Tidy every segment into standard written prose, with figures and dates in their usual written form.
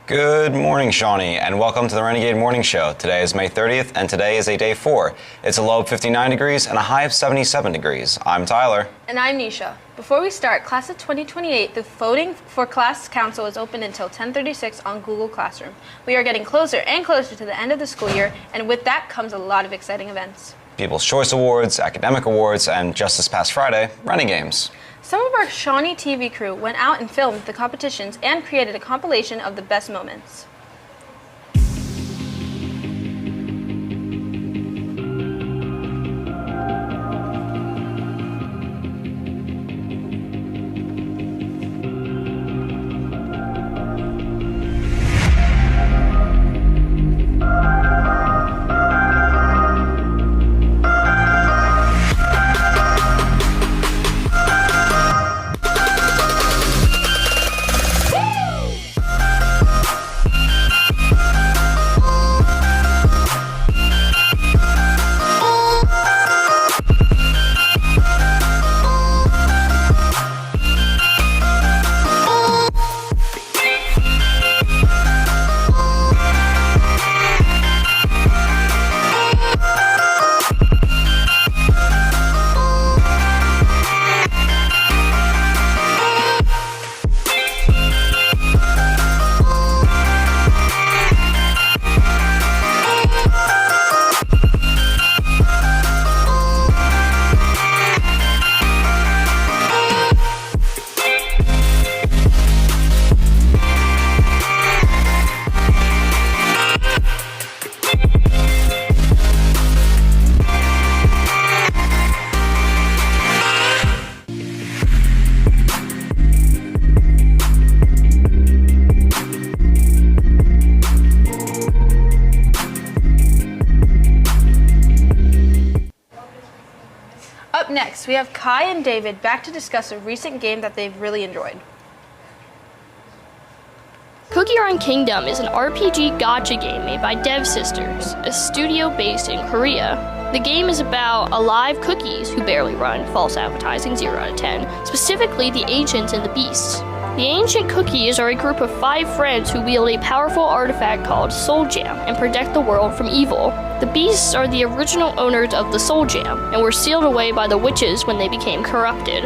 Good morning, Shawnee, and welcome to the Renegade Morning Show. Today is May 30th, and today is a day 4. It's a low of 59 degrees and a high of 77 degrees. I'm Tyler. And I'm Nisha. Before we start, class of 2028, the voting for class council is open until 10:36 on Google Classroom. We are getting closer and closer to the end of the school year, and with that comes a lot of exciting events. People's Choice Awards, Academic Awards, and just this past Friday, Renegames. Some of our ShawneeTV crew went out and filmed the competitions and created a compilation of the best moments. Up next, we have Kai and David back to discuss a recent game that they've really enjoyed. Cookie Run Kingdom is an RPG gacha game made by Davis Sisters, a studio based in Korea. The game is about alive cookies who barely run, false advertising 0 out of 10, specifically the Ancients and the Beasts. The Ancient Cookies are a group of 5 friends who wield a powerful artifact called Soul Jam and protect the world from evil. The Beasts are the original owners of the Soul Jam and were sealed away by the witches when they became corrupted.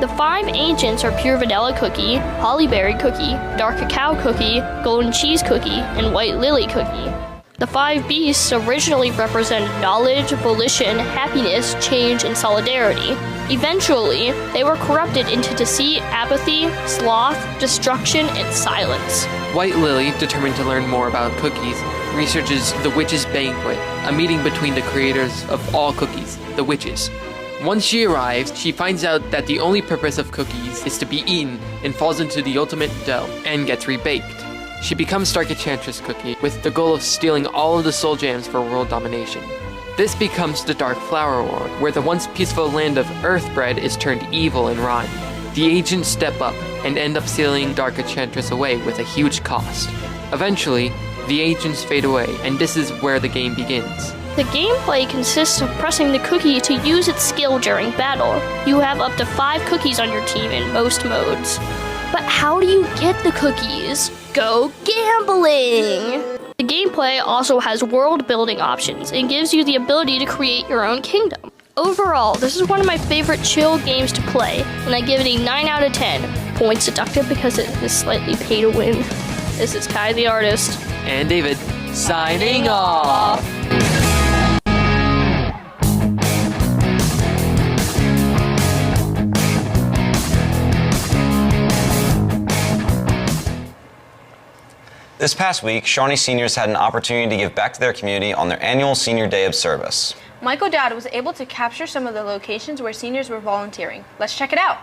The 5 Ancients are Pure Vanilla Cookie, Hollyberry Cookie, Dark Cacao Cookie, Golden Cheese Cookie, and White Lily Cookie. The 5 Beasts originally represented knowledge, volition, happiness, change, and solidarity. Eventually, they were corrupted into deceit, apathy, sloth, destruction, and silence. White Lily, determined to learn more about cookies, researches the Witches' Banquet, a meeting between the creators of all cookies, the witches. Once she arrives, she finds out that the only purpose of cookies is to be eaten and falls into the ultimate dough and gets rebaked. She becomes Dark Enchantress Cookie with the goal of stealing all of the soul jams for world domination. This becomes the Dark Flower War, where the once peaceful land of Earthbread is turned evil and rotten. The agents step up and end up sealing Dark Enchantress away with a huge cost. Eventually, the agents fade away, and this is where the game begins. The gameplay consists of pressing the cookie to use its skill during battle. You have up to 5 cookies on your team in most modes. But how do you get the cookies? Go gambling! The gameplay also has world building options and gives you the ability to create your own kingdom. Overall, this is one of my favorite chill games to play, and I give it a 9 out of 10. Points deducted because it is slightly pay to win. This is Kai the artist. And David, signing off! This past week, Shawnee seniors had an opportunity to give back to their community on their annual Senior Day of Service. Michael Dowd was able to capture some of the locations where seniors were volunteering. Let's check it out.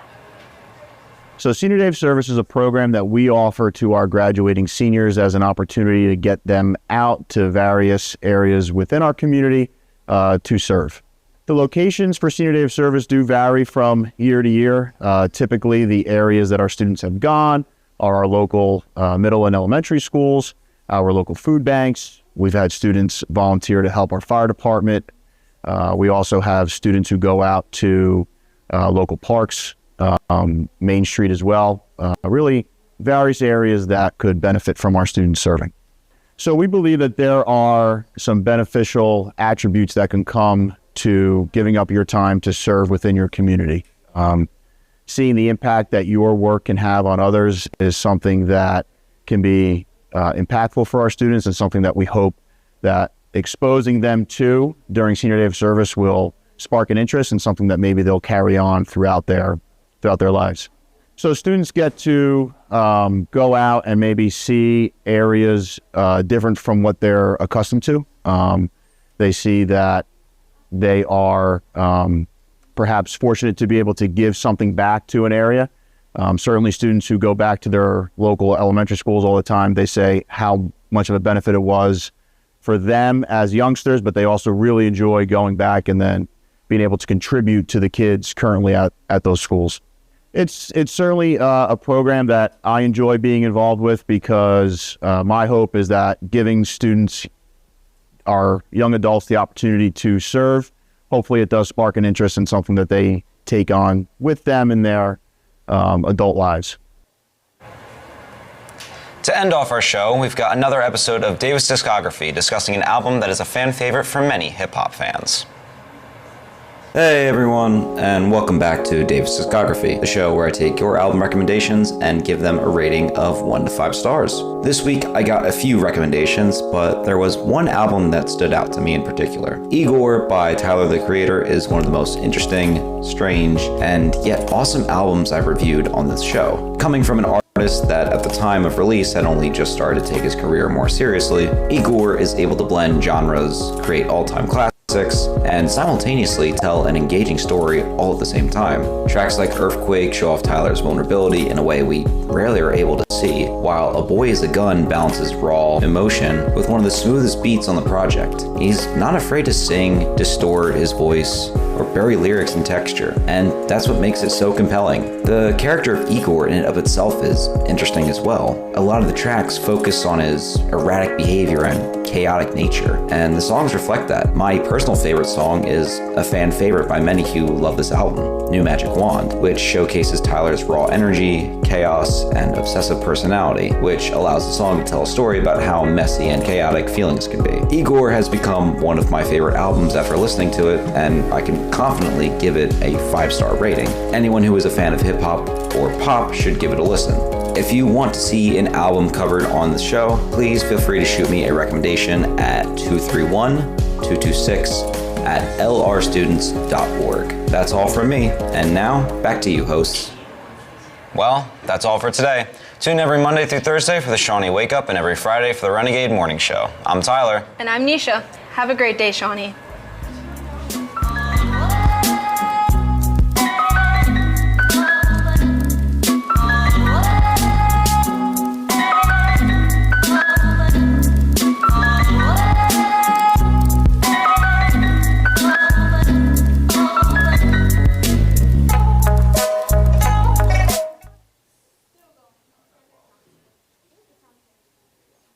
So Senior Day of Service is a program that we offer to our graduating seniors as an opportunity to get them out to various areas within our community to serve. The locations for Senior Day of Service do vary from year to year. Typically, the areas that our students have gone are our local middle and elementary schools, our local food banks. We've had students volunteer to help our fire department. We also have students who go out to local parks, Main Street as well. Really various areas that could benefit from our students serving. So we believe that there are some beneficial attributes that can come to giving up your time to serve within your community. Seeing the impact that your work can have on others is something that can be impactful for our students, and something that we hope that exposing them to during Senior Day of Service will spark an interest, and something that maybe they'll carry on throughout their lives. So students get to go out and maybe see areas different from what they're accustomed to. They see that they are perhaps fortunate to be able to give something back to an area. Certainly students who go back to their local elementary schools all the time, they say how much of a benefit it was for them as youngsters, but they also really enjoy going back and then being able to contribute to the kids currently at those schools. It's certainly a program that I enjoy being involved with, because my hope is that giving students, our young adults, the opportunity to serve, hopefully it does spark an interest in something that they take on with them in their adult lives. To end off our show, we've got another episode of Davis Discography, discussing an album that is a fan favorite for many hip-hop fans. Hey everyone, and welcome back to Davis Discography, the show where I take your album recommendations and give them a rating of 1 to 5 stars. This week I got a few recommendations, but there was one album that stood out to me in particular. Igor by Tyler, the Creator is one of the most interesting, strange, and yet awesome albums I've reviewed on this show. Coming from an artist that at the time of release had only just started to take his career more seriously, Igor is able to blend genres, create all-time classics, and simultaneously tell an engaging story all at the same time. Tracks like Earthquake show off Tyler's vulnerability in a way we rarely are able to see, while A Boy Is a Gun balances raw emotion with one of the smoothest beats on the project. He's not afraid to sing, distort his voice, or bury lyrics in texture, and that's what makes it so compelling. The character of Igor in and of itself is interesting as well. A lot of the tracks focus on his erratic behavior and chaotic nature, and the songs reflect that. My personal favorite song is a fan favorite by many who love this album, New Magic Wand, which showcases Tyler's raw energy, chaos, and obsessive personality, which allows the song to tell a story about how messy and chaotic feelings can be. Igor has become one of my favorite albums after listening to it, and I can confidently give it a 5-star rating. Anyone who is a fan of hip-hop or pop should give it a listen. If you want to see an album covered on the show, please feel free to shoot me a recommendation at 231-226@lrstudents.org. That's all from me, and now back to you, hosts. Well, that's all for today. Tune in every Monday through Thursday for the Shawnee Wake Up, and every Friday for the Renegade Morning Show. I'm Tyler. And I'm Nisha. Have a great day, Shawnee.